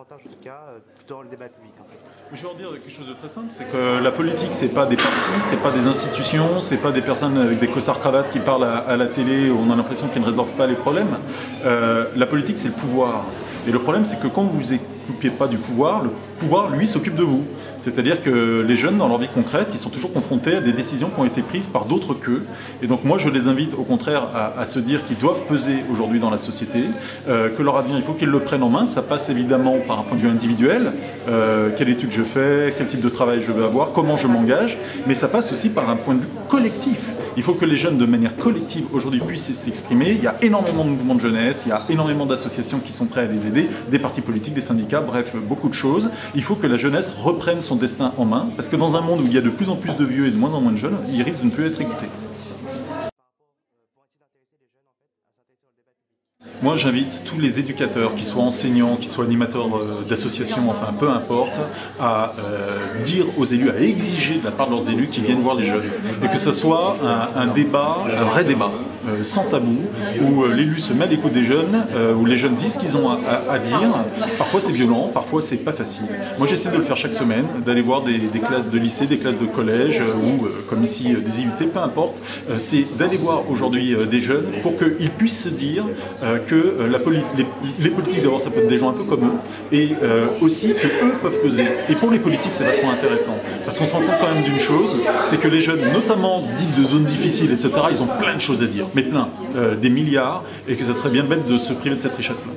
davantage, en tout cas, dans le débat public. En fait. Je vais en dire quelque chose de très simple, c'est que la politique, c'est pas des partis, c'est pas des institutions, c'est pas des personnes avec des costards cravates qui parlent à la télé où on a l'impression qu'ils ne résolvent pas les problèmes. La politique, c'est le pouvoir. Et le problème, c'est que quand vous vous occupiez pas du pouvoir, le pouvoir, lui, s'occupe de vous. C'est-à-dire que les jeunes, dans leur vie concrète, ils sont toujours confrontés à des décisions qui ont été prises par d'autres qu'eux. Et donc moi, je les invite au contraire à se dire qu'ils doivent peser aujourd'hui dans la société, que leur avenir, il faut qu'ils le prennent en main. Ça passe évidemment par un point de vue individuel, quelle étude je fais, quel type de travail je veux avoir, comment je m'engage, mais ça passe aussi par un point de vue collectif. Il faut que les jeunes, de manière collective, aujourd'hui, puissent s'exprimer. Il y a énormément de mouvements de jeunesse, il y a énormément d'associations qui sont prêtes à les aider, des partis politiques, des syndicats, bref, beaucoup de choses. Il faut que la jeunesse reprenne son destin en main, parce que dans un monde où il y a de plus en plus de vieux et de moins en moins de jeunes, il risque de ne plus être écouté. Moi, j'invite tous les éducateurs, qu'ils soient enseignants, qu'ils soient animateurs d'associations, enfin peu importe, à dire aux élus, à exiger de la part de leurs élus qu'ils viennent voir les jeunes. Et que ce soit un débat, un vrai débat, sans tabou, où l'élu se met à l'écoute des jeunes, où les jeunes disent ce qu'ils ont à dire. Parfois c'est violent, parfois c'est pas facile. Moi j'essaie de le faire chaque semaine, d'aller voir des classes de lycée, des classes de collège, ou comme ici des IUT, peu importe. C'est d'aller voir aujourd'hui des jeunes pour qu'ils puissent se dire que les politiques, d'abord, ça peut être des gens un peu comme eux, et aussi qu'eux peuvent peser. Et pour les politiques, c'est vachement intéressant, parce qu'on se rend compte quand même d'une chose, c'est que les jeunes, notamment dites de zones difficiles, etc., ils ont plein de choses à dire, mais plein, des milliards, et que ça serait bien bête de se priver de cette richesse-là.